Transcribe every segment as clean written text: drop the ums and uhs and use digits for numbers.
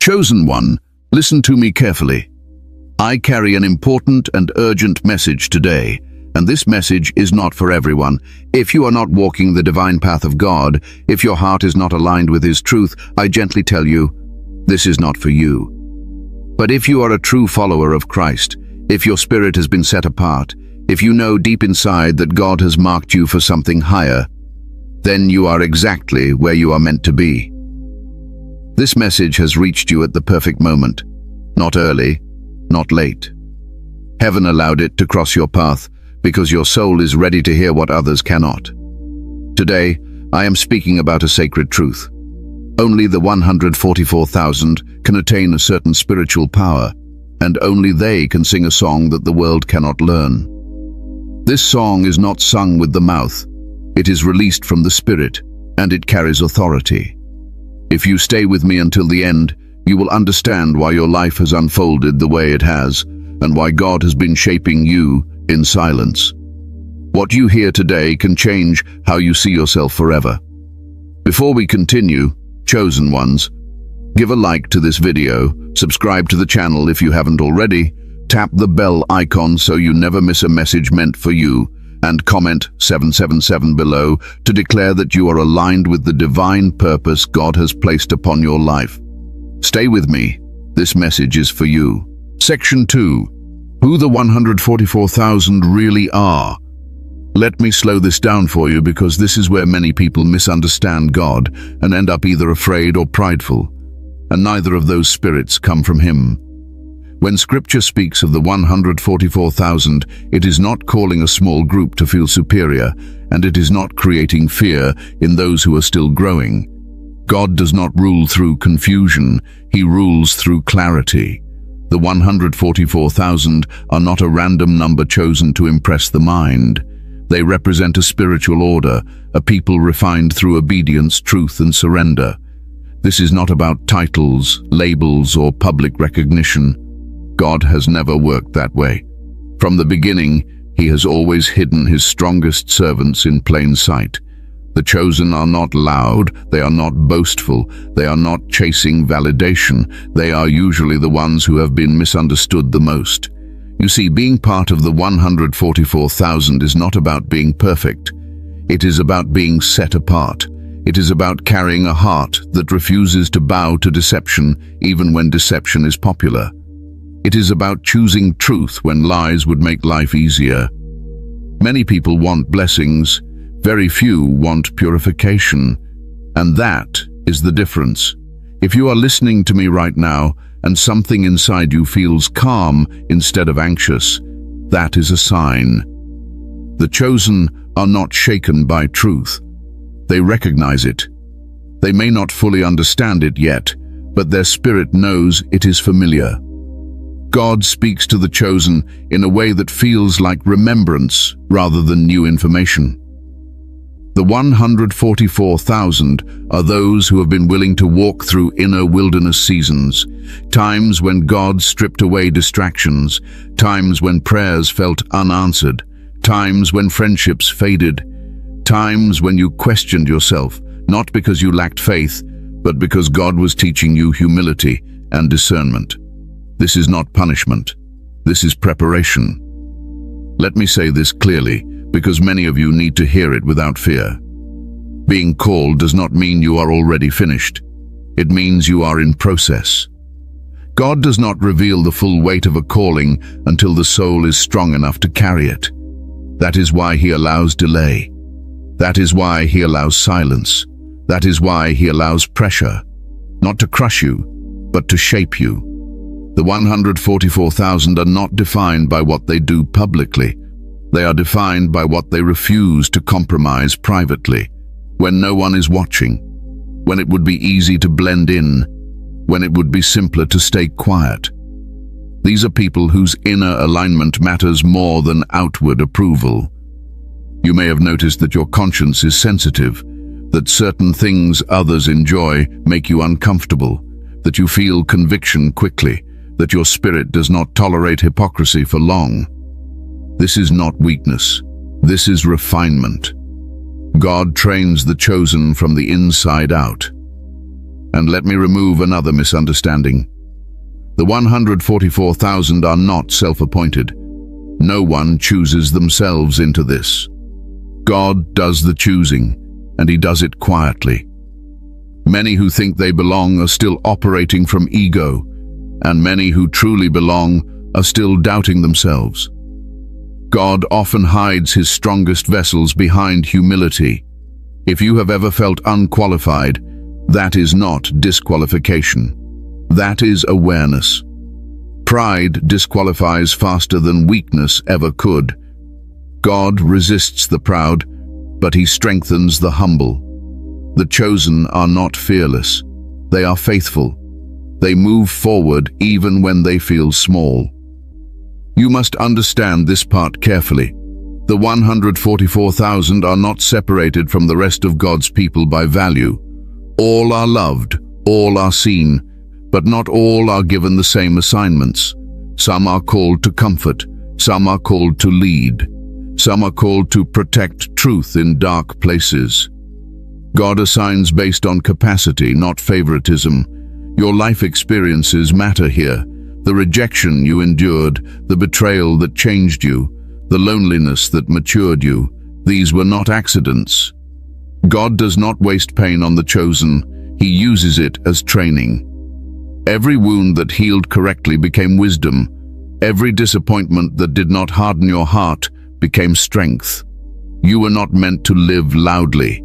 Chosen one, listen to me carefully. I carry an important and urgent message today, and this message is not for everyone. If you are not walking the divine path of God, if your heart is not aligned with His truth, I gently tell you, this is not for you. But if you are a true follower of Christ, if your spirit has been set apart, if you know deep inside that God has marked you for something higher, then you are exactly where you are meant to be. This message has reached you at the perfect moment, not early, not late. Heaven allowed it to cross your path because your soul is ready to hear what others cannot. Today, I am speaking about a sacred truth. Only the 144,000 can attain a certain spiritual power, and only they can sing a song that the world cannot learn. This song is not sung with the mouth. It is released from the spirit, and it carries authority. If you stay with me until the end, you will understand why your life has unfolded the way it has, and why God has been shaping you in silence. What you hear today can change how you see yourself forever. Before we continue, chosen ones, give a like to this video, subscribe to the channel if you haven't already, tap the bell icon so you never miss a message meant for you, and comment 777 below to declare that you are aligned with the divine purpose God has placed upon your life. Stay with me. This message is for you. Section 2. Who the 144,000 really are. Let me slow this down for you because this is where many people misunderstand God and end up either afraid or prideful, and neither of those spirits come from Him. When Scripture speaks of the 144,000, it is not calling a small group to feel superior, and it is not creating fear in those who are still growing. God does not rule through confusion, He rules through clarity. The 144,000 are not a random number chosen to impress the mind. They represent a spiritual order, a people refined through obedience, truth, and surrender. This is not about titles, labels, or public recognition. God has never worked that way. From the beginning, He has always hidden His strongest servants in plain sight. The chosen are not loud, they are not boastful, they are not chasing validation, they are usually the ones who have been misunderstood the most. You see, being part of the 144,000 is not about being perfect. It is about being set apart. It is about carrying a heart that refuses to bow to deception even when deception is popular. It is about choosing truth when lies would make life easier. Many people want blessings, very few want purification, and that is the difference. If you are listening to me right now and something inside you feels calm instead of anxious, that is a sign. The chosen are not shaken by truth. They recognize it. They may not fully understand it yet, but their spirit knows it is familiar. God speaks to the chosen in a way that feels like remembrance rather than new information. The 144,000 are those who have been willing to walk through inner wilderness seasons, times when God stripped away distractions, times when prayers felt unanswered, times when friendships faded, times when you questioned yourself, not because you lacked faith, but because God was teaching you humility and discernment. This is not punishment. This is preparation. Let me say this clearly, because many of you need to hear it without fear. Being called does not mean you are already finished. It means you are in process. God does not reveal the full weight of a calling until the soul is strong enough to carry it. That is why He allows delay. That is why He allows silence. That is why He allows pressure, not to crush you, but to shape you. The 144,000 are not defined by what they do publicly. They are defined by what they refuse to compromise privately, when no one is watching, when it would be easy to blend in, when it would be simpler to stay quiet. These are people whose inner alignment matters more than outward approval. You may have noticed that your conscience is sensitive, that certain things others enjoy make you uncomfortable, that you feel conviction quickly, that your spirit does not tolerate hypocrisy for long. This is not weakness. This is refinement. God trains the chosen from the inside out. And let me remove another misunderstanding. The 144,000 are not self-appointed. No one chooses themselves into this. God does the choosing, and He does it quietly. Many who think they belong are still operating from ego, and many who truly belong are still doubting themselves. God often hides His strongest vessels behind humility. If you have ever felt unqualified, that is not disqualification. That is awareness. Pride disqualifies faster than weakness ever could. God resists the proud, but He strengthens the humble. The chosen are not fearless. They are faithful. They move forward even when they feel small. You must understand this part carefully. The 144,000 are not separated from the rest of God's people by value. All are loved, all are seen, but not all are given the same assignments. Some are called to comfort, some are called to lead, some are called to protect truth in dark places. God assigns based on capacity, not favoritism. Your life experiences matter here. The rejection you endured, the betrayal that changed you, the loneliness that matured you, these were not accidents. God does not waste pain on the chosen. He uses it as training. Every wound that healed correctly became wisdom. Every disappointment that did not harden your heart became strength. You were not meant to live loudly.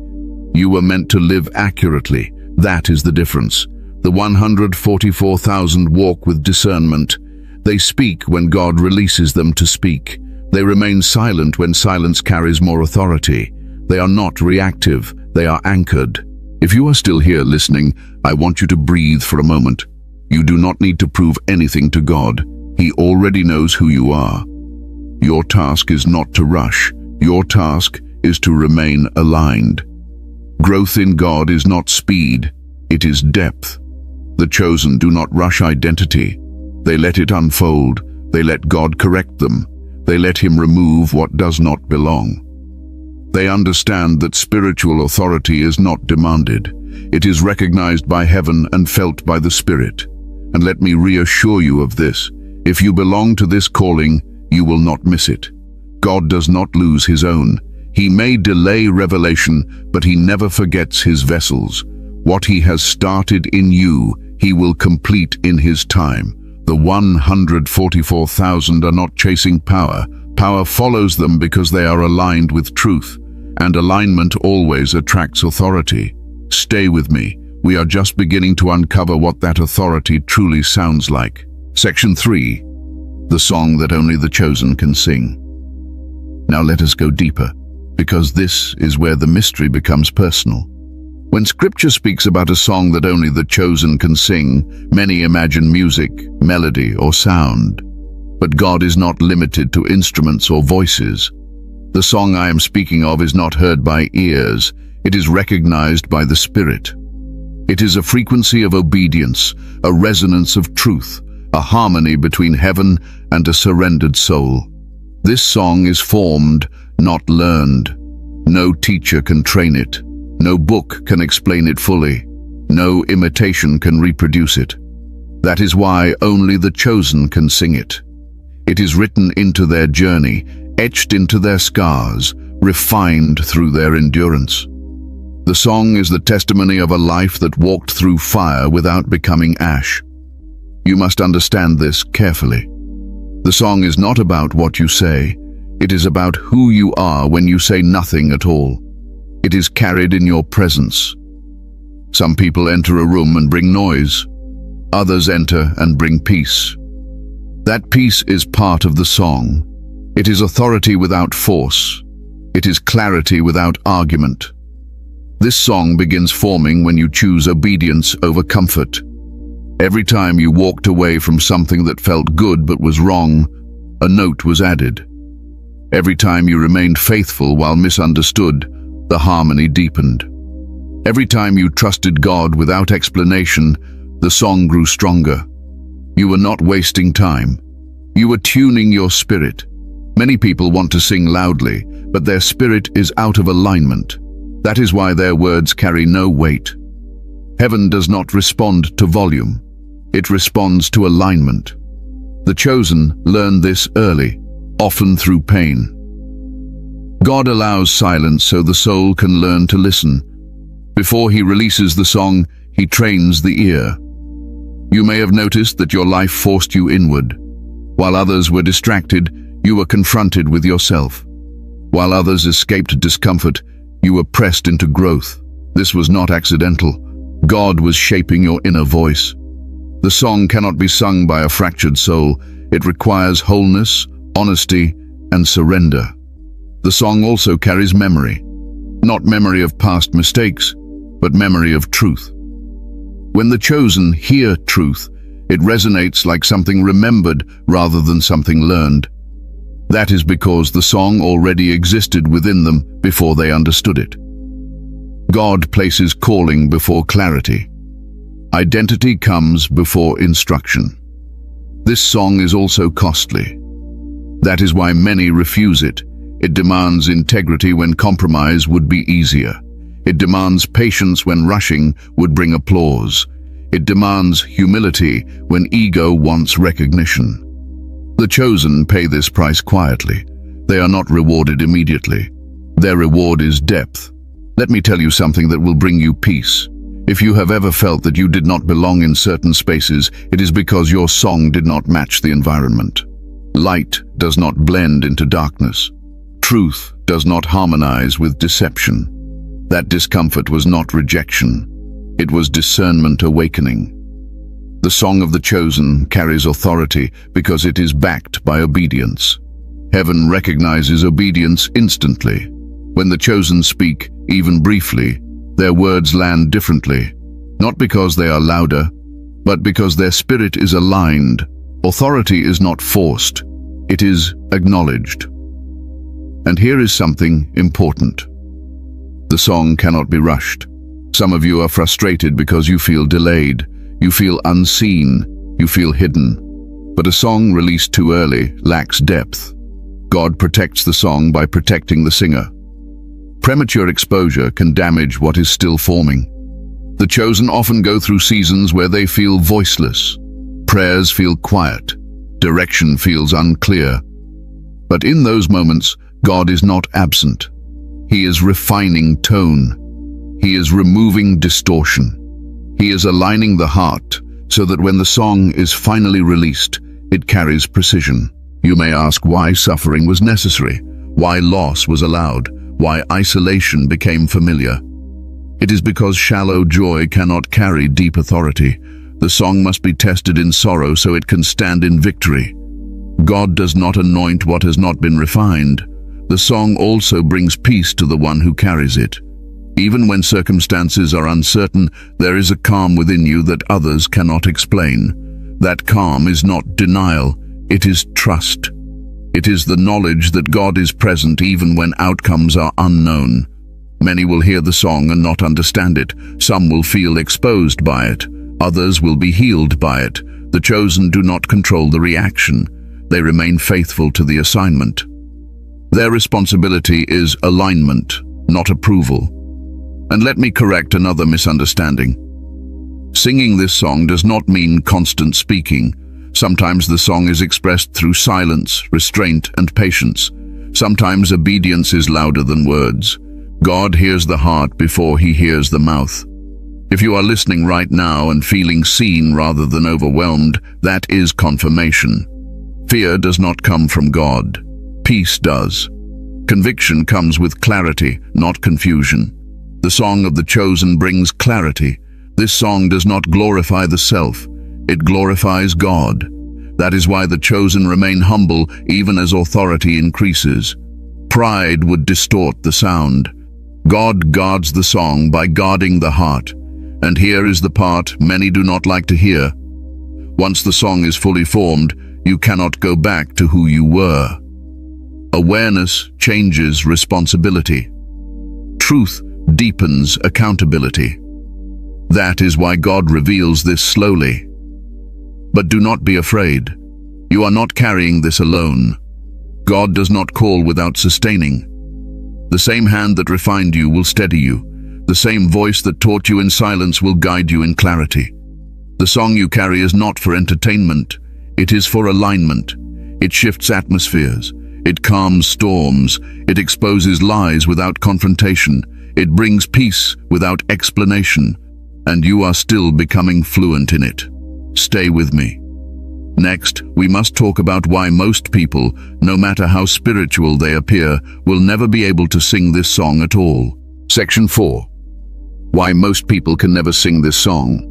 You were meant to live accurately. That is the difference. The 144,000 walk with discernment. They speak when God releases them to speak. They remain silent when silence carries more authority. They are not reactive. They are anchored. If you are still here listening, I want you to breathe for a moment. You do not need to prove anything to God. He already knows who you are. Your task is not to rush. Your task is to remain aligned. Growth in God is not speed. It is depth. The chosen do not rush identity. They let it unfold. They let God correct them. They let Him remove what does not belong. They understand that spiritual authority is not demanded. It is recognized by heaven and felt by the Spirit. And let me reassure you of this. If you belong to this calling, you will not miss it. God does not lose His own. He may delay revelation, but He never forgets His vessels. What He has started in you, He will complete in His time. The 144,000 are not chasing power. Power follows them because they are aligned with truth, and alignment always attracts authority. Stay with me. We are just beginning to uncover what that authority truly sounds like. Section 3. The song that only the chosen can sing. Now let us go deeper, because this is where the mystery becomes personal. When Scripture speaks about a song that only the chosen can sing, many imagine music, melody, or sound. But God is not limited to instruments or voices. The song I am speaking of is not heard by ears. It is recognized by the Spirit. It is a frequency of obedience, a resonance of truth, a harmony between heaven and a surrendered soul. This song is formed, not learned. No teacher can train it. No book can explain it fully. No imitation can reproduce it. That is why only the chosen can sing it. It is written into their journey, etched into their scars, refined through their endurance. The song is the testimony of a life that walked through fire without becoming ash. You must understand this carefully. The song is not about what you say. It is about who you are when you say nothing at all. It is carried in your presence. Some people enter a room and bring noise. Others enter and bring peace. That peace is part of the song. It is authority without force. It is clarity without argument. This song begins forming when you choose obedience over comfort. Every time you walked away from something that felt good but was wrong, a note was added. Every time you remained faithful while misunderstood, the harmony deepened. Every time you trusted God without explanation, the song grew stronger. You were not wasting time. You were tuning your spirit. Many people want to sing loudly, but their spirit is out of alignment. That is why their words carry no weight. Heaven does not respond to volume. It responds to alignment. The chosen learn this early, often through pain. God allows silence so the soul can learn to listen. Before he releases the song, he trains the ear. You may have noticed that your life forced you inward. While others were distracted, you were confronted with yourself. While others escaped discomfort, you were pressed into growth. This was not accidental. God was shaping your inner voice. The song cannot be sung by a fractured soul. It requires wholeness, honesty, and surrender. The song also carries memory. Not memory of past mistakes, but memory of truth. When the chosen hear truth, it resonates like something remembered rather than something learned. That is because the song already existed within them before they understood it. God places calling before clarity. Identity comes before instruction. This song is also costly. That is why many refuse it. It demands integrity when compromise would be easier. It demands patience when rushing would bring applause. It demands humility when ego wants recognition. The chosen pay this price quietly. They are not rewarded immediately. Their reward is depth. Let me tell you something that will bring you peace. If you have ever felt that you did not belong in certain spaces, it is because your song did not match the environment. Light does not blend into darkness. Truth does not harmonize with deception. That discomfort was not rejection. It was discernment awakening. The song of the chosen carries authority because it is backed by obedience. Heaven recognizes obedience instantly. When the chosen speak, even briefly, their words land differently, not because they are louder, but because their spirit is aligned. Authority is not forced, it is acknowledged. And here is something important. The song cannot be rushed. Some of you are frustrated because you feel delayed, you feel unseen, you feel hidden. But a song released too early lacks depth. God protects the song by protecting the singer. Premature exposure can damage what is still forming. The chosen often go through seasons where they feel voiceless. Prayers feel quiet. Direction feels unclear. But in those moments, God is not absent. He is refining tone. He is removing distortion. He is aligning the heart so that when the song is finally released, it carries precision. You may ask why suffering was necessary, why loss was allowed, why isolation became familiar. It is because shallow joy cannot carry deep authority. The song must be tested in sorrow so it can stand in victory. God does not anoint what has not been refined. The song also brings peace to the one who carries it. Even when circumstances are uncertain, there is a calm within you that others cannot explain. That calm is not denial, it is trust. It is the knowledge that God is present even when outcomes are unknown. Many will hear the song and not understand it. Some will feel exposed by it. Others will be healed by it. The chosen do not control the reaction. They remain faithful to the assignment. Their responsibility is alignment, not approval. And let me correct another misunderstanding. Singing this song does not mean constant speaking. Sometimes the song is expressed through silence, restraint, and patience. Sometimes obedience is louder than words. God hears the heart before he hears the mouth. If you are listening right now and feeling seen rather than overwhelmed, that is confirmation. Fear does not come from God. Peace does. Conviction comes with clarity, not confusion. The song of the chosen brings clarity. This song does not glorify the self. It glorifies God. That is why the chosen remain humble even as authority increases. Pride would distort the sound. God guards the song by guarding the heart. And here is the part many do not like to hear. Once the song is fully formed, you cannot go back to who you were. Awareness changes responsibility. Truth deepens accountability. That is why God reveals this slowly. But do not be afraid. You are not carrying this alone. God does not call without sustaining. The same hand that refined you will steady you. The The same voice that taught you in silence will guide you in clarity. The song you carry is not for entertainment. It is for alignment. It shifts atmospheres. It calms storms. It exposes lies without confrontation. It brings peace without explanation. And you are still becoming fluent in it. Stay with me. Next, we must talk about why most people, no matter how spiritual they appear, will never be able to sing this song at all. Section 4. Why most people can never sing this song.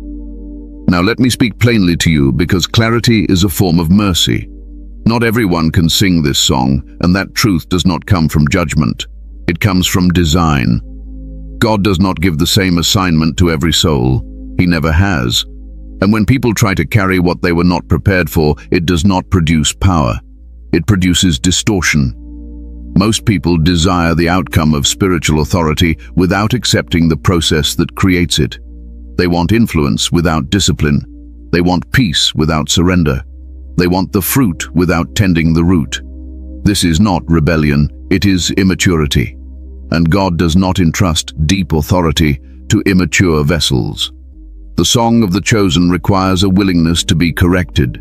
Now let me speak plainly to you, because clarity is a form of mercy. Not everyone can sing this song, and that truth does not come from judgment. It comes from design. God does not give the same assignment to every soul. He never has. And when people try to carry what they were not prepared for, it does not produce power. It produces distortion. Most people desire the outcome of spiritual authority without accepting the process that creates it. They want influence without discipline. They want peace without surrender. They want the fruit without tending the root. This is not rebellion, it is immaturity. And God does not entrust deep authority to immature vessels. The song of the chosen requires a willingness to be corrected.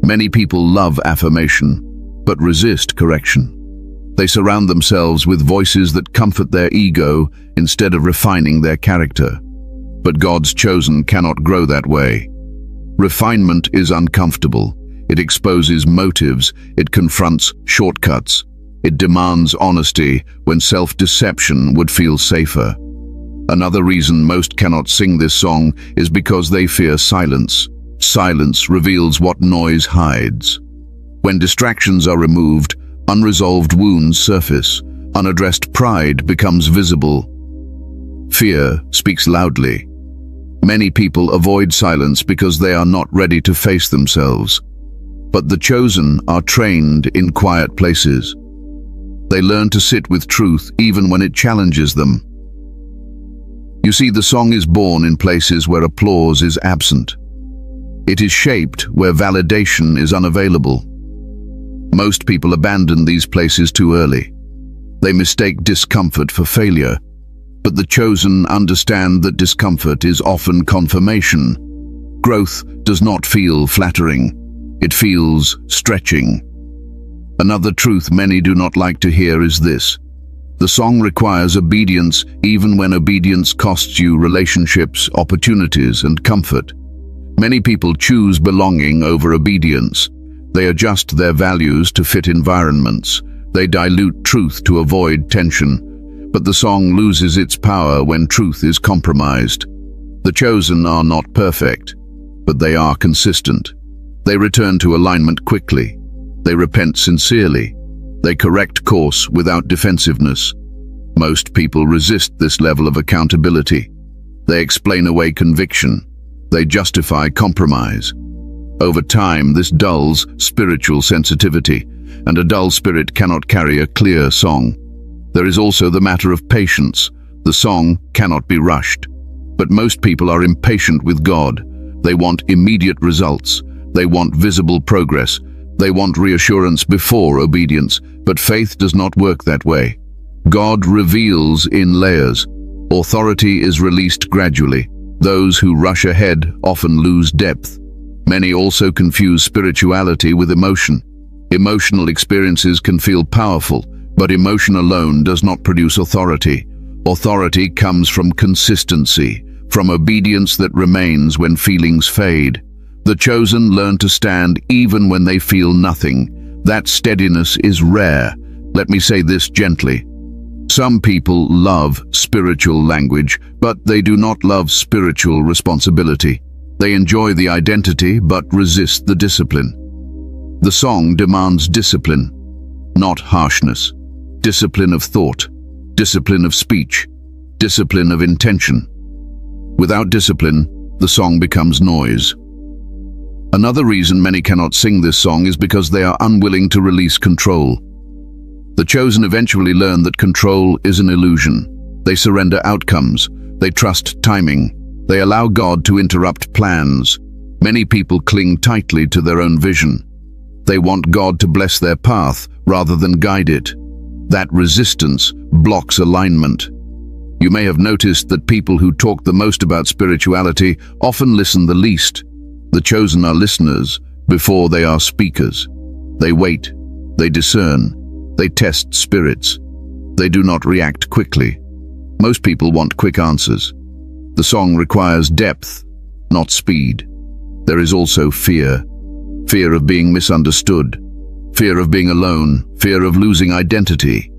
Many people love affirmation, but resist correction. They surround themselves with voices that comfort their ego instead of refining their character. But God's chosen cannot grow that way. Refinement is uncomfortable. It exposes motives. It confronts shortcuts. It demands honesty when self-deception would feel safer. Another reason most cannot sing this song is because they fear silence. Silence reveals what noise hides. When distractions are removed, unresolved wounds surface. Unaddressed pride becomes visible. Fear speaks loudly. Many people avoid silence because they are not ready to face themselves. But the chosen are trained in quiet places. They learn to sit with truth even when it challenges them. You see, the song is born in places where applause is absent. It is shaped where validation is unavailable. Most people abandon these places too early. They mistake discomfort for failure. But the chosen understand that discomfort is often confirmation. Growth does not feel flattering. It feels stretching. Another truth many do not like to hear is this. The song requires obedience even when obedience costs you relationships, opportunities, and comfort. Many people choose belonging over obedience. They adjust their values to fit environments. They dilute truth to avoid tension. But the song loses its power when truth is compromised. The chosen are not perfect, but they are consistent. They return to alignment quickly. They repent sincerely. They correct course without defensiveness. Most people resist this level of accountability. They explain away conviction. They justify compromise. Over time, this dulls spiritual sensitivity, and a dull spirit cannot carry a clear song. There is also the matter of patience. The song cannot be rushed. But most people are impatient with God. They want immediate results. They want visible progress. They want reassurance before obedience, but faith does not work that way. God reveals in layers. Authority is released gradually. Those who rush ahead often lose depth. Many also confuse spirituality with emotion. Emotional experiences can feel powerful, but emotion alone does not produce authority. Authority comes from consistency, from obedience that remains when feelings fade. The chosen learn to stand even when they feel nothing. That steadiness is rare. Let me say this gently. Some people love spiritual language, but they do not love spiritual responsibility. They enjoy the identity but resist the discipline. The song demands discipline, not harshness. Discipline of thought, discipline of speech, discipline of intention. Without discipline, the song becomes noise. Another reason many cannot sing this song is because they are unwilling to release control. The chosen eventually learn that control is an illusion. They surrender outcomes. They trust timing. They allow God to interrupt plans. Many people cling tightly to their own vision. They want God to bless their path rather than guide it. That resistance blocks alignment. You may have noticed that people who talk the most about spirituality often listen the least. The chosen are listeners before they are speakers. They wait, they discern, they test spirits. They do not react quickly. Most people want quick answers. The song requires depth, not speed. There is also fear. Fear of being misunderstood. Fear of being alone. Fear of losing identity.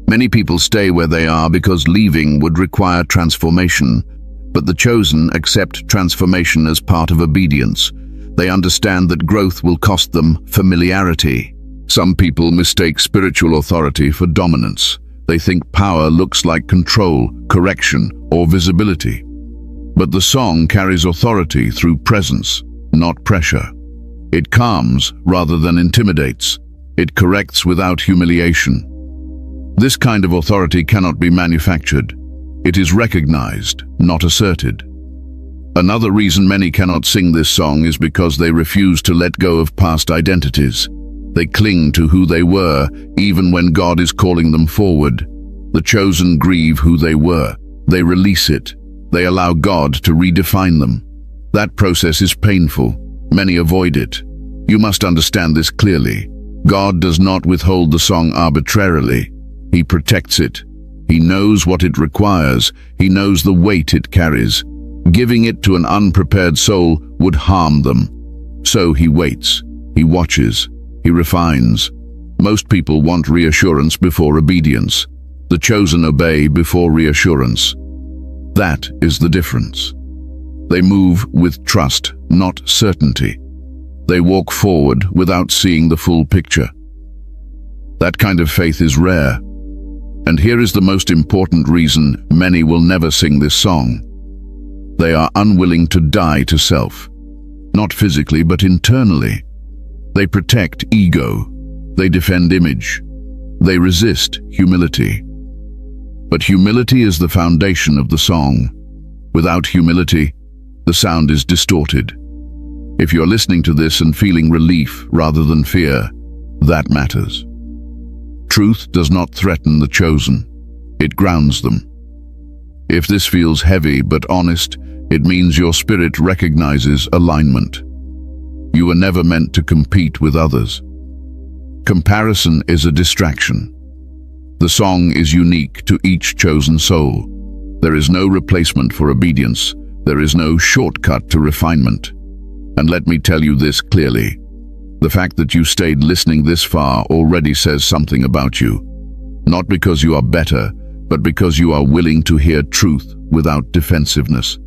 Many people stay where they are because leaving would require transformation, but the chosen accept transformation as part of obedience. They understand that growth will cost them familiarity. Some people mistake spiritual authority for dominance. They think power looks like control, correction, or visibility. But the song carries authority through presence, not pressure. It calms rather than intimidates. It corrects without humiliation. This kind of authority cannot be manufactured. It is recognized, not asserted. Another reason many cannot sing this song is because they refuse to let go of past identities. They cling to who they were, even when God is calling them forward. The chosen grieve who they were. They release it. They allow God to redefine them. That process is painful. Many avoid it. You must understand this clearly. God does not withhold the song arbitrarily. He protects it. He knows what it requires. He knows the weight it carries. Giving it to an unprepared soul would harm them. So he waits. He watches. He refines. Most people want reassurance before obedience. The chosen obey before reassurance. That is the difference. They move with trust, not certainty. They walk forward without seeing the full picture. That kind of faith is rare. And here is the most important reason many will never sing this song. They are unwilling to die to self. Not physically, but internally. They protect ego. They defend image. They resist humility. But humility is the foundation of the song. Without humility, the sound is distorted. If you're listening to this and feeling relief rather than fear, that matters. Truth does not threaten the chosen. It grounds them. If this feels heavy but honest, it means your spirit recognizes alignment. You were never meant to compete with others. Comparison is a distraction. The song is unique to each chosen soul. There is no replacement for obedience. There is no shortcut to refinement. And let me tell you this clearly. The fact that you stayed listening this far already says something about you. Not because you are better, but because you are willing to hear truth without defensiveness.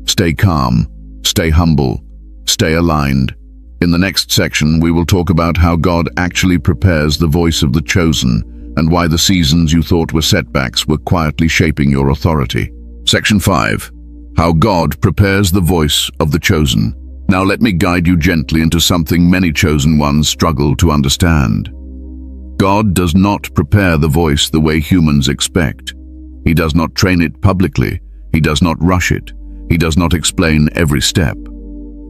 Stay calm, stay humble, stay aligned. In the next section, we will talk about how God actually prepares the voice of the chosen and why the seasons you thought were setbacks were quietly shaping your authority. Section 5. How God prepares the voice of the chosen. Now let me guide you gently into something many chosen ones struggle to understand. God does not prepare the voice the way humans expect. He does not train it publicly. He does not rush it. He does not explain every step.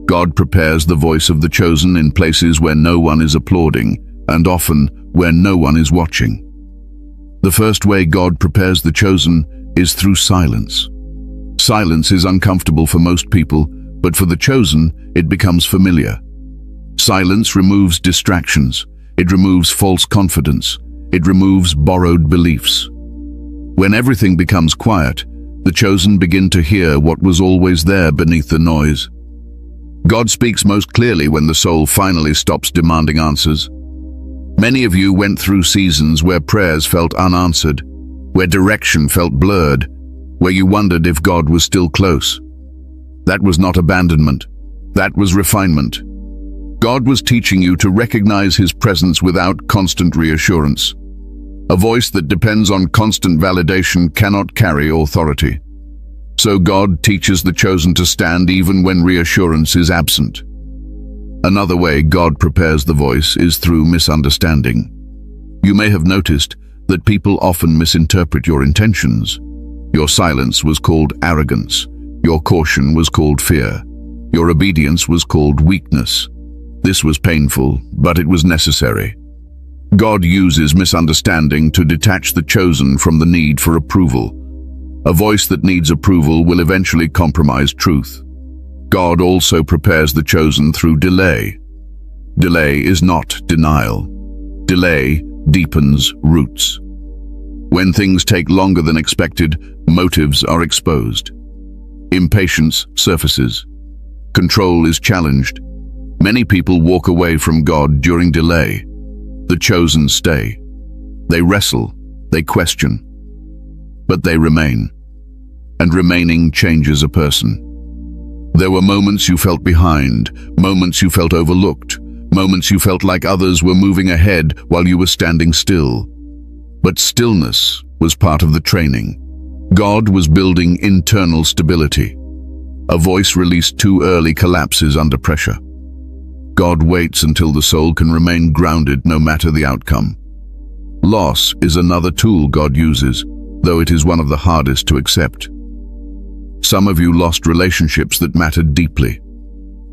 God prepares the voice of the chosen in places where no one is applauding, and often where no one is watching. The first way God prepares the chosen is through silence. Silence is uncomfortable for most people, but for the chosen, it becomes familiar. Silence removes distractions. It removes false confidence. It removes borrowed beliefs. When everything becomes quiet, the chosen begin to hear what was always there beneath the noise. God speaks most clearly when the soul finally stops demanding answers. Many of you went through seasons where prayers felt unanswered, where direction felt blurred, where you wondered if God was still close. That was not abandonment. That was refinement. God was teaching you to recognize His presence without constant reassurance. A voice that depends on constant validation cannot carry authority. So God teaches the chosen to stand even when reassurance is absent. Another way God prepares the voice is through misunderstanding. You may have noticed that people often misinterpret your intentions. Your silence was called arrogance. Your caution was called fear. Your obedience was called weakness. This was painful, but it was necessary. God uses misunderstanding to detach the chosen from the need for approval. A voice that needs approval will eventually compromise truth. God also prepares the chosen through delay. Delay is not denial. Delay deepens roots. When things take longer than expected, motives are exposed. Impatience surfaces. Control is challenged. Many people walk away from God during delay. The chosen stay. They wrestle, they question, but they remain. And remaining changes a person. There were moments you felt behind, moments you felt overlooked, moments you felt like others were moving ahead while you were standing still. But stillness was part of the training. God was building internal stability. A voice released too early collapses under pressure. God waits until the soul can remain grounded no matter the outcome. Loss is another tool God uses, though it is one of the hardest to accept. Some of you lost relationships that mattered deeply.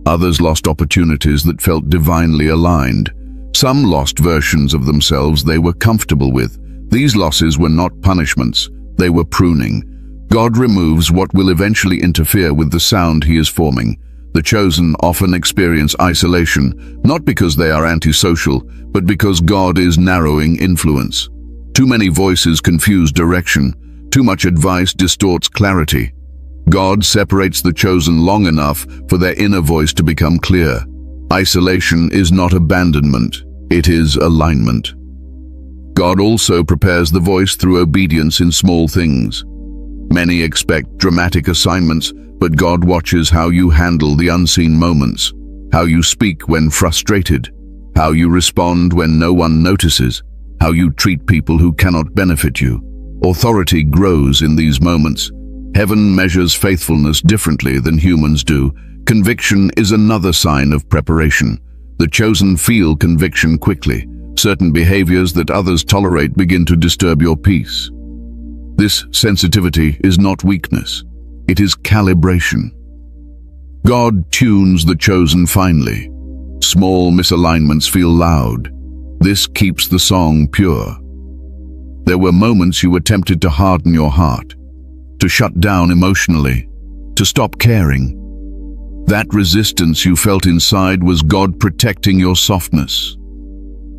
Others lost opportunities that felt divinely aligned. Some lost versions of themselves they were comfortable with. These losses were not punishments, they were pruning. God removes what will eventually interfere with the sound He is forming. The chosen often experience isolation, not because they are antisocial, but because God is narrowing influence. Too many voices confuse direction. Too much advice distorts clarity. God separates the chosen long enough for their inner voice to become clear. Isolation is not abandonment, it is alignment. God also prepares the voice through obedience in small things. Many expect dramatic assignments, but God watches how you handle the unseen moments, how you speak when frustrated, how you respond when no one notices, how you treat people who cannot benefit you. Authority grows in these moments. Heaven measures faithfulness differently than humans do. Conviction is another sign of preparation. The chosen feel conviction quickly. Certain behaviors that others tolerate begin to disturb your peace. This sensitivity is not weakness. It is calibration. God tunes the chosen finely. Small misalignments feel loud. This keeps the song pure. There were moments you were tempted to harden your heart, to shut down emotionally, to stop caring. That resistance you felt inside was God protecting your softness.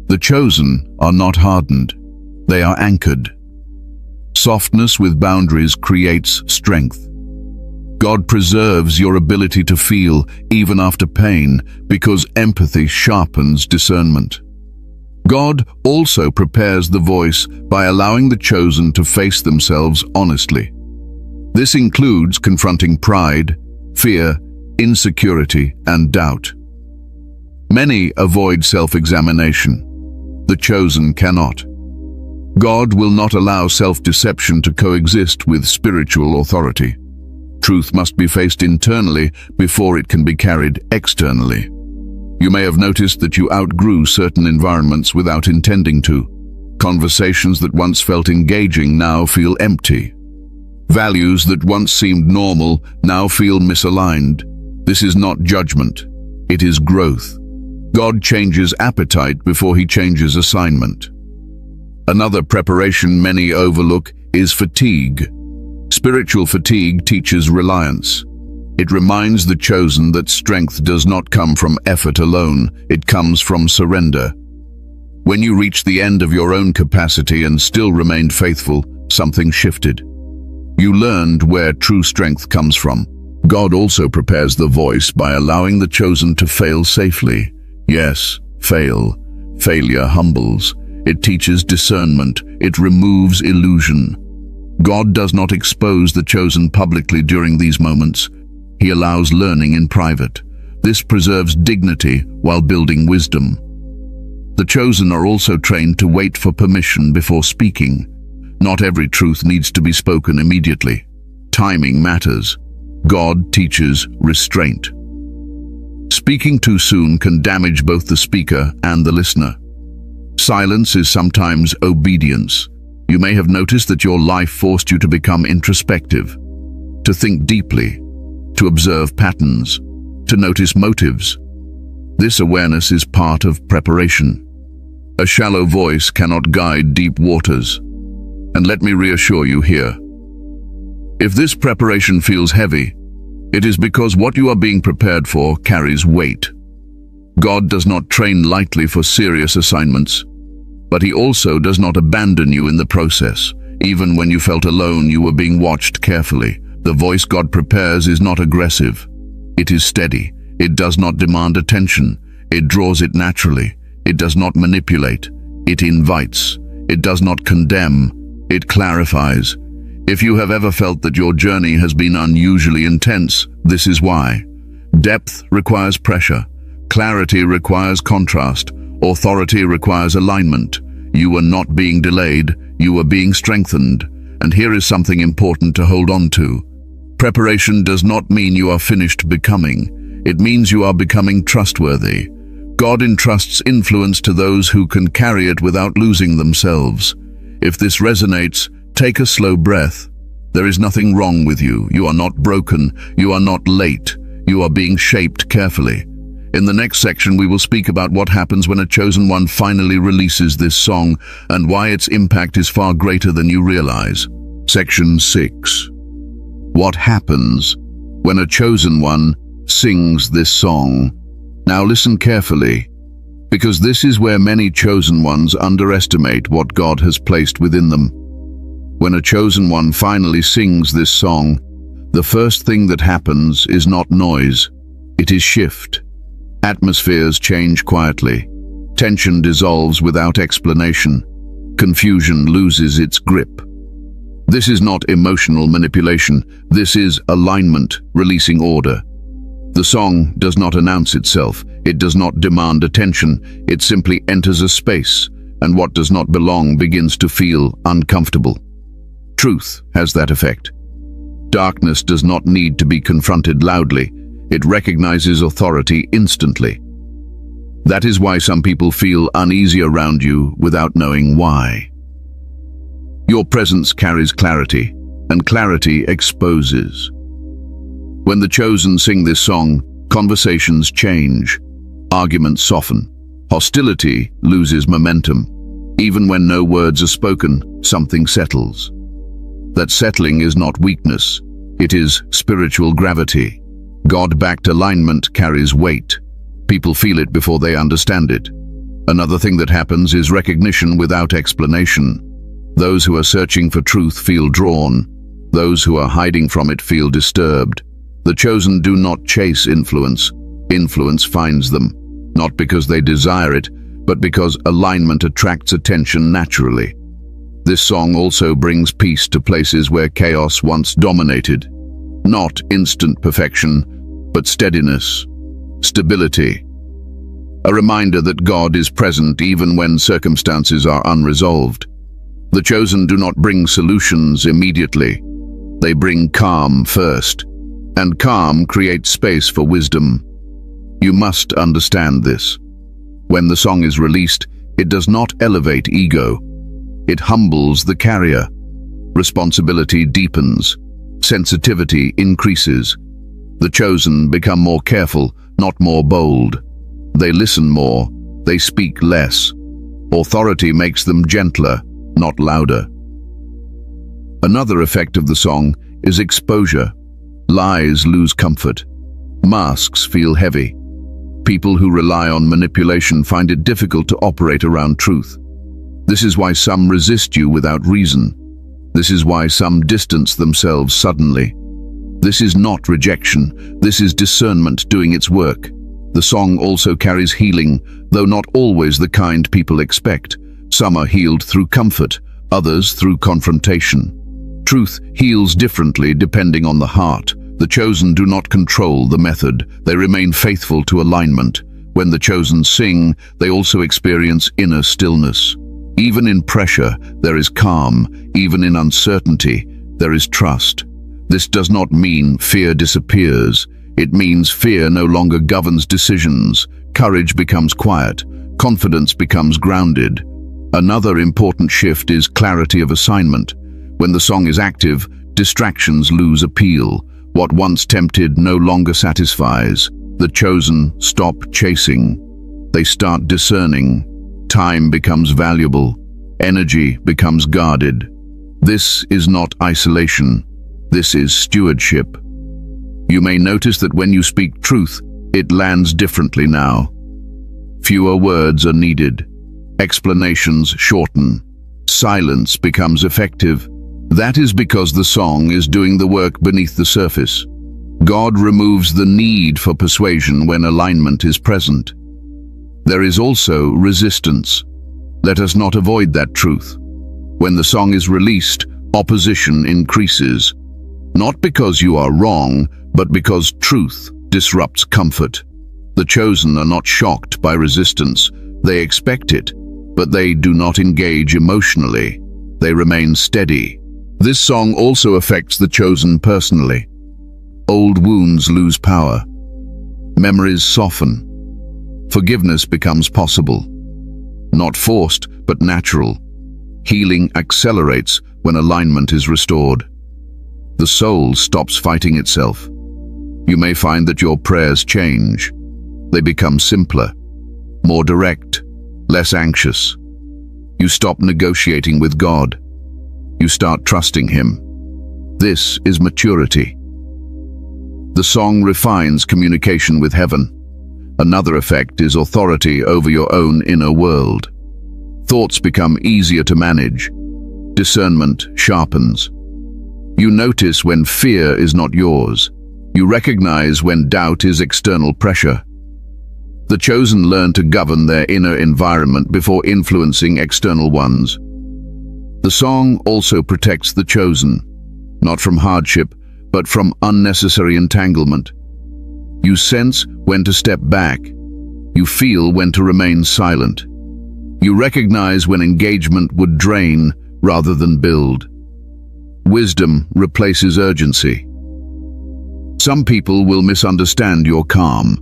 The chosen are not hardened, they are anchored. Softness with boundaries creates strength. God preserves your ability to feel even after pain because empathy sharpens discernment. God also prepares the voice by allowing the chosen to face themselves honestly. This includes confronting pride, fear, insecurity, and doubt. Many avoid self-examination. The chosen cannot. God will not allow self-deception to coexist with spiritual authority. Truth must be faced internally before it can be carried externally. You may have noticed that you outgrew certain environments without intending to. Conversations that once felt engaging now feel empty. Values that once seemed normal now feel misaligned. This is not judgment, it is growth. God changes appetite before He changes assignment. Another preparation many overlook is fatigue. Spiritual fatigue teaches reliance. It reminds the chosen that strength does not come from effort alone, it comes from surrender. When you reached the end of your own capacity and still remained faithful, something shifted. You learned where true strength comes from. God also prepares the voice by allowing the chosen to fail safely. Yes, fail. Failure humbles. It teaches discernment. It removes illusion. God does not expose the chosen publicly during these moments. He allows learning in private. This preserves dignity while building wisdom. The chosen are also trained to wait for permission before speaking. Not every truth needs to be spoken immediately. Timing matters. God teaches restraint. Speaking too soon can damage both the speaker and the listener. Silence is sometimes obedience. You may have noticed that your life forced you to become introspective, to think deeply, to observe patterns, to notice motives. This awareness is part of preparation. A shallow voice cannot guide deep waters. And let me reassure you here, If this preparation feels heavy, it is because what you are being prepared for carries weight. God does not train lightly for serious assignments, but He also does not abandon you in the process. Even when you felt alone, you were being watched carefully. The voice God prepares is not aggressive. It is steady. It does not demand attention. It draws it naturally. It does not manipulate. It invites. It does not condemn. It clarifies. If you have ever felt that your journey has been unusually intense, this is why. Depth requires pressure. Clarity requires contrast. Authority requires alignment. You are not being delayed. You are being strengthened. And here is something important to hold on to. Preparation does not mean you are finished becoming. It means you are becoming trustworthy. God entrusts influence to those who can carry it without losing themselves. If this resonates, take a slow breath. There is nothing wrong with you. You are not broken. You are not late. You are being shaped carefully. In the next section, we will speak about what happens when a chosen one finally releases this song and why its impact is far greater than you realize. Section 6. What happens when a chosen one sings this song? Now listen carefully, because this is where many chosen ones underestimate what God has placed within them. When a chosen one finally sings this song, the first thing that happens is not noise, it is shift. Atmospheres change quietly. Tension dissolves without explanation. Confusion loses its grip. This is not emotional manipulation. This is alignment, releasing order. The song does not announce itself. It does not demand attention. It simply enters a space, and what does not belong begins to feel uncomfortable. Truth has that effect. Darkness does not need to be confronted loudly. It recognizes authority instantly. That is why some people feel uneasy around you without knowing why. Your presence carries clarity, and clarity exposes. When the chosen sing this song, conversations change, arguments soften, hostility loses momentum. Even when no words are spoken, something settles. That settling is not weakness, it is spiritual gravity. God-backed alignment carries weight. People feel it before they understand it. Another thing that happens is recognition without explanation. Those who are searching for truth feel drawn. Those who are hiding from it feel disturbed. The chosen do not chase influence. Influence finds them, not because they desire it, but because alignment attracts attention naturally. This song also brings peace to places where chaos once dominated. Not instant perfection, but steadiness, stability. A reminder that God is present even when circumstances are unresolved. The chosen do not bring solutions immediately. They bring calm first, and calm creates space for wisdom. You must understand this. When the song is released, it does not elevate ego. It humbles the carrier. Responsibility deepens. Sensitivity increases. The chosen become more careful, not more bold. They listen more. They speak less. Authority makes them gentler, not louder. Another effect of the song is exposure. Lies lose comfort. Masks feel heavy. People who rely on manipulation find it difficult to operate around truth. This is why some resist you without reason. This is why some distance themselves suddenly. This is not rejection. This is discernment doing its work. The song also carries healing, though not always the kind people expect. Some are healed through comfort, others through confrontation. Truth heals differently depending on the heart. The chosen do not control the method. They remain faithful to alignment. When the chosen sing, they also experience inner stillness. Even in pressure, there is calm. Even in uncertainty, there is trust. This does not mean fear disappears. It means fear no longer governs decisions. Courage becomes quiet. Confidence becomes grounded. Another important shift is clarity of assignment. When the song is active, distractions lose appeal. What once tempted no longer satisfies. The chosen stop chasing. They start discerning. Time becomes valuable. Energy becomes guarded. This is not isolation. This is stewardship. You may notice that when you speak truth, it lands differently now. Fewer words are needed. Explanations shorten. Silence becomes effective. That is because the song is doing the work beneath the surface. God removes the need for persuasion when alignment is present. There is also resistance. Let us not avoid that truth. When the song is released, opposition increases. Not because you are wrong, but because truth disrupts comfort. The chosen are not shocked by resistance. They expect it, but they do not engage emotionally. They remain steady. This song also affects the chosen personally. Old wounds lose power. Memories soften. Forgiveness becomes possible. Not forced, but natural. Healing accelerates when alignment is restored. The soul stops fighting itself. You may find that your prayers change. They become simpler, more direct, less anxious. You stop negotiating with God. You start trusting Him. This is maturity. The song refines communication with heaven. Another effect is authority over your own inner world. Thoughts become easier to manage. Discernment sharpens. You notice when fear is not yours. You recognize when doubt is external pressure. The chosen learn to govern their inner environment before influencing external ones. The song also protects the chosen, not from hardship, but from unnecessary entanglement. You sense when to step back. You feel when to remain silent. You recognize when engagement would drain rather than build. Wisdom replaces urgency. Some people will misunderstand your calm.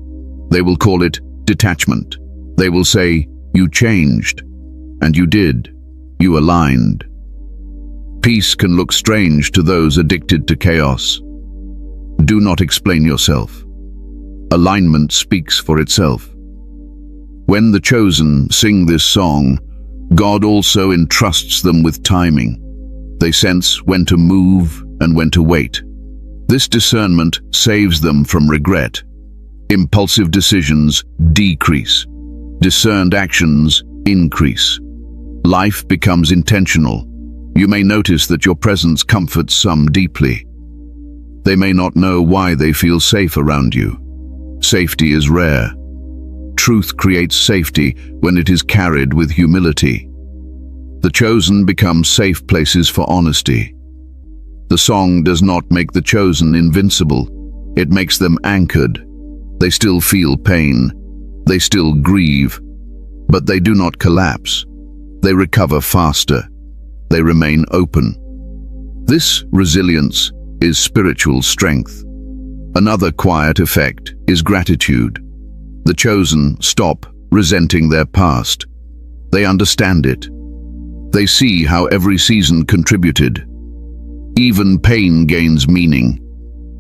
They will call it detachment. They will say, "You changed." And you did. You aligned. Peace can look strange to those addicted to chaos. Do not explain yourself. Alignment speaks for itself. When the chosen sing this song, God also entrusts them with timing. They sense when to move and when to wait. This discernment saves them from regret. Impulsive decisions decrease. Discerned actions increase. Life becomes intentional. You may notice that your presence comforts some deeply. They may not know why they feel safe around you. Safety is rare. Truth creates safety when it is carried with humility. The chosen become safe places for honesty. The song does not make the chosen invincible. It makes them anchored. They still feel pain. They still grieve. But they do not collapse. They recover faster. They remain open. This resilience is spiritual strength. Another quiet effect is gratitude. The chosen stop resenting their past. They understand it. They see how every season contributed. Even pain gains meaning.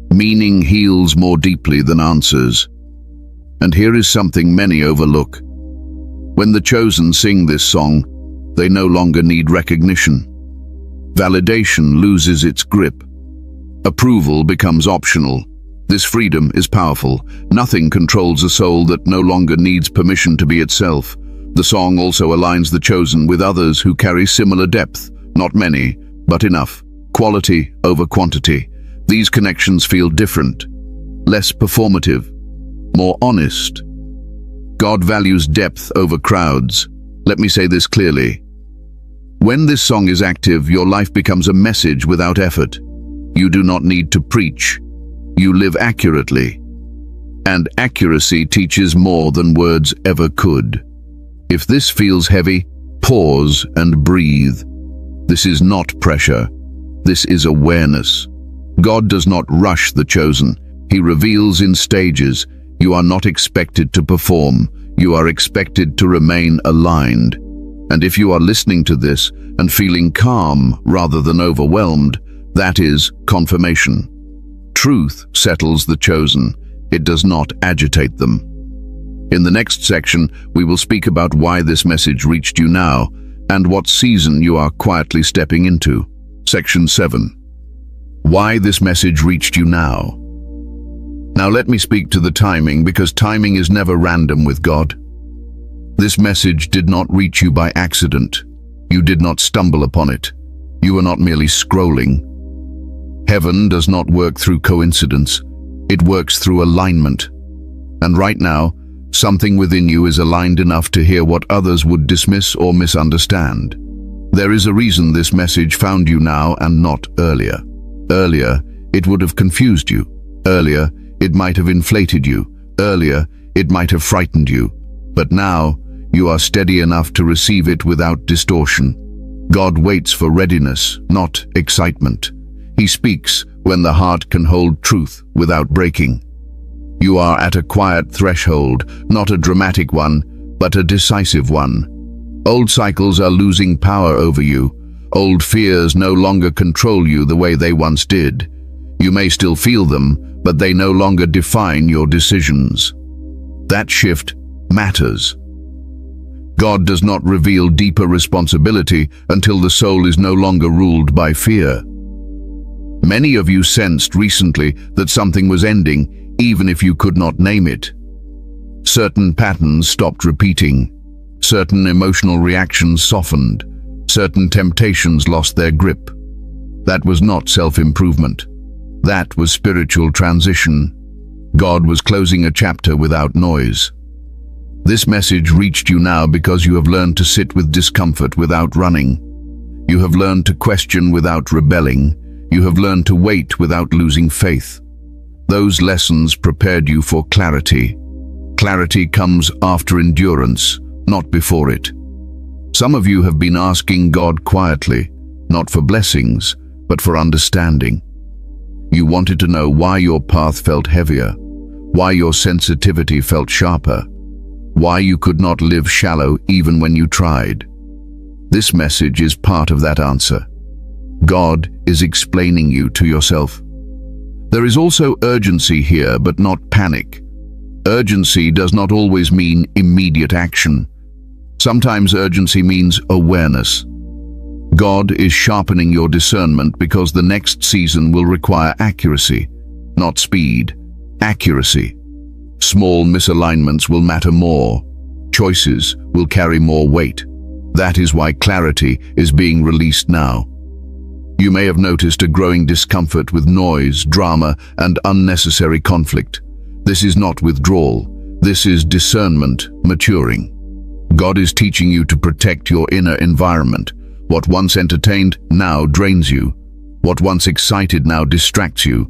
Meaning heals more deeply than answers. And here is something many overlook. When the chosen sing this song, they no longer need recognition. Validation loses its grip. Approval becomes optional. This freedom is powerful. Nothing controls a soul that no longer needs permission to be itself. The song also aligns the chosen with others who carry similar depth. Not many, but enough. Quality over quantity. These connections feel different, less performative, more honest. God values depth over crowds. Let me say this clearly. When this song is active, your life becomes a message without effort. You do not need to preach. You live accurately. And accuracy teaches more than words ever could. If this feels heavy, pause and breathe. This is not pressure. This is awareness. God does not rush the chosen. He reveals in stages. You are not expected to perform. You are expected to remain aligned. And if you are listening to this and feeling calm rather than overwhelmed, that is confirmation. Truth settles the chosen. It does not agitate them. In the next section, we will speak about why this message reached you now and what season you are quietly stepping into. Section 7. Why this message reached you now. Now let me speak to the timing, because timing is never random with God. This message did not reach you by accident. You did not stumble upon it. You were not merely scrolling. Heaven does not work through coincidence. It works through alignment. And right now, something within you is aligned enough to hear what others would dismiss or misunderstand. There is a reason this message found you now and not earlier. Earlier, it would have confused you. Earlier, it might have inflated you. Earlier, it might have frightened you. But now, you are steady enough to receive it without distortion. God waits for readiness, not excitement. He speaks when the heart can hold truth without breaking. You are at a quiet threshold, not a dramatic one, but a decisive one. Old cycles are losing power over you. Old fears no longer control you the way they once did. You may still feel them, but they no longer define your decisions. That shift matters. God does not reveal deeper responsibility until the soul is no longer ruled by fear. Many of you sensed recently that something was ending, even if you could not name it. Certain patterns stopped repeating. Certain emotional reactions softened. Certain temptations lost their grip. That was not self-improvement. That was spiritual transition. God was closing a chapter without noise. This message reached you now because you have learned to sit with discomfort without running. You have learned to question without rebelling. You have learned to wait without losing faith. Those lessons prepared you for clarity. Clarity comes after endurance, not before it. Some of you have been asking God quietly, not for blessings, but for understanding. You wanted to know why your path felt heavier, why your sensitivity felt sharper, why you could not live shallow even when you tried. This message is part of that answer. God is explaining you to yourself. There is also urgency here, but not panic. Urgency does not always mean immediate action. Sometimes urgency means awareness. God is sharpening your discernment because the next season will require accuracy, not speed. Accuracy. Small misalignments will matter more. Choices will carry more weight. That is why clarity is being released now. You may have noticed a growing discomfort with noise, drama, and unnecessary conflict. This is not withdrawal. This is discernment maturing. God is teaching you to protect your inner environment. What once entertained now drains you. What once excited now distracts you.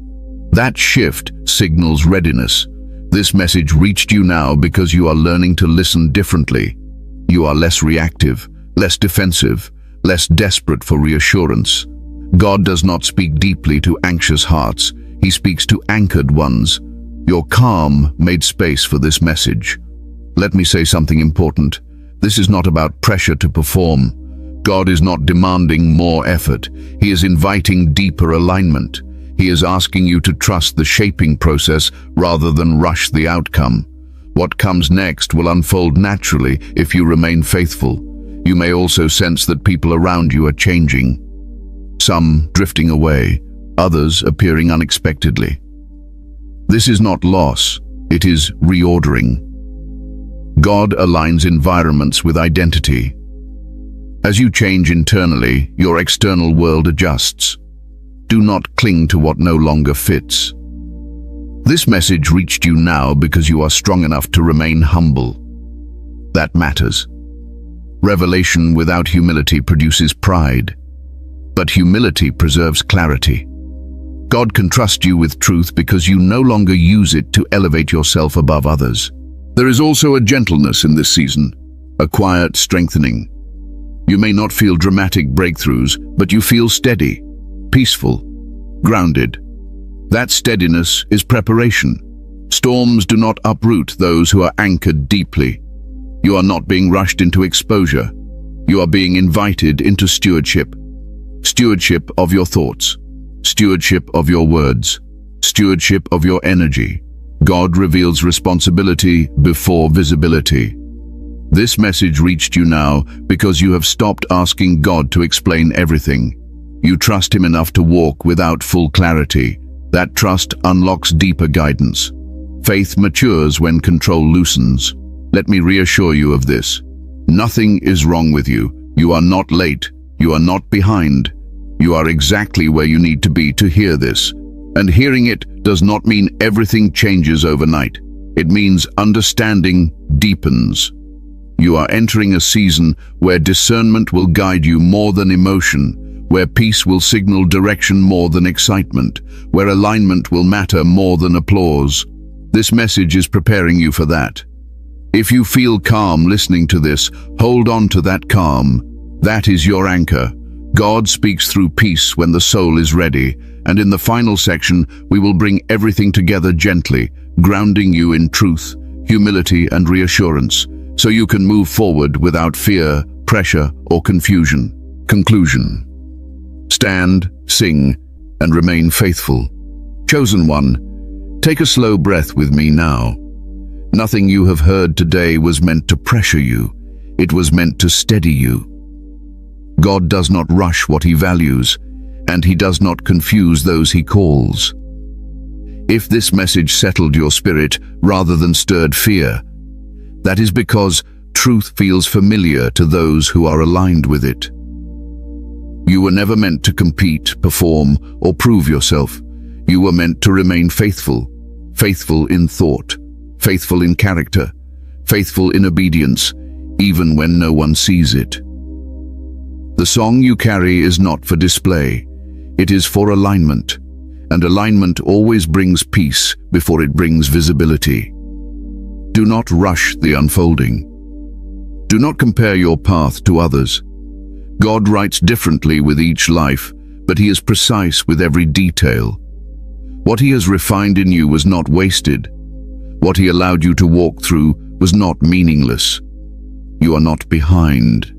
That shift signals readiness. This message reached you now because you are learning to listen differently. You are less reactive, less defensive, less desperate for reassurance. God does not speak deeply to anxious hearts. He speaks to anchored ones. Your calm made space for this message. Let me say something important. This is not about pressure to perform. God is not demanding more effort. He is inviting deeper alignment. He is asking you to trust the shaping process rather than rush the outcome. What comes next will unfold naturally if you remain faithful. You may also sense that people around you are changing. Some drifting away, others appearing unexpectedly. This is not loss, it is reordering. God aligns environments with identity. As you change internally, your external world adjusts. Do not cling to what no longer fits. This message reached you now because you are strong enough to remain humble. That matters. Revelation without humility produces pride, but humility preserves clarity. God can trust you with truth because you no longer use it to elevate yourself above others. There is also a gentleness in this season, a quiet strengthening. You may not feel dramatic breakthroughs, but you feel steady, peaceful, grounded. That steadiness is preparation. Storms do not uproot those who are anchored deeply. You are not being rushed into exposure. You are being invited into stewardship. Stewardship of your thoughts. Stewardship of your words. Stewardship of your energy. God reveals responsibility before visibility. This message reached you now because you have stopped asking God to explain everything. You trust Him enough to walk without full clarity. That trust unlocks deeper guidance. Faith matures when control loosens. Let me reassure you of this. Nothing is wrong with you. You are not late. You are not behind. You are exactly where you need to be to hear this. And hearing it does not mean everything changes overnight. It means understanding deepens. You are entering a season where discernment will guide you more than emotion, where peace will signal direction more than excitement, where alignment will matter more than applause. This message is preparing you for that. If you feel calm listening to this, hold on to that calm. That is your anchor. God speaks through peace when the soul is ready, and in the final section, we will bring everything together gently, grounding you in truth, humility, and reassurance, so you can move forward without fear, pressure, or confusion. Conclusion. Stand, sing, and remain faithful. Chosen one, take a slow breath with me now. Nothing you have heard today was meant to pressure you. It was meant to steady you. God does not rush what He values, and He does not confuse those He calls. If this message settled your spirit rather than stirred fear, that is because truth feels familiar to those who are aligned with it. You were never meant to compete, perform, or prove yourself. You were meant to remain faithful, faithful in thought, faithful in character, faithful in obedience, even when no one sees it. The song you carry is not for display. It is for alignment, and alignment always brings peace before it brings visibility. Do not rush the unfolding. Do not compare your path to others. God writes differently with each life, but He is precise with every detail. What He has refined in you was not wasted. What He allowed you to walk through was not meaningless. You are not behind.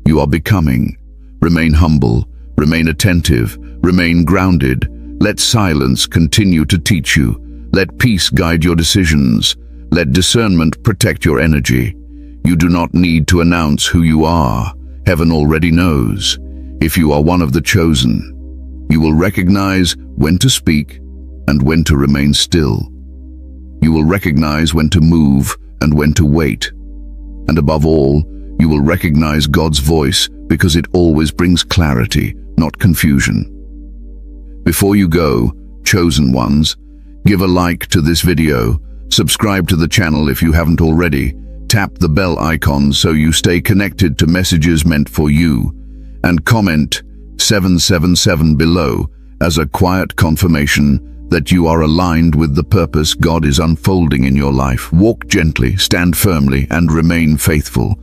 You are becoming. Remain humble, remain attentive, remain grounded. Let silence continue to teach you. Let peace guide your decisions. Let discernment protect your energy. You do not need to announce who you are. Heaven already knows. If you are one of the chosen, you will recognize when to speak and when to remain still. You will recognize when to move and when to wait. And above all, you will recognize God's voice because it always brings clarity, not confusion. Before you go, chosen ones, give a like to this video, subscribe to the channel if you haven't already, tap the bell icon so you stay connected to messages meant for you, and comment 777 below as a quiet confirmation that you are aligned with the purpose God is unfolding in your life. Walk gently, stand firmly, and remain faithful.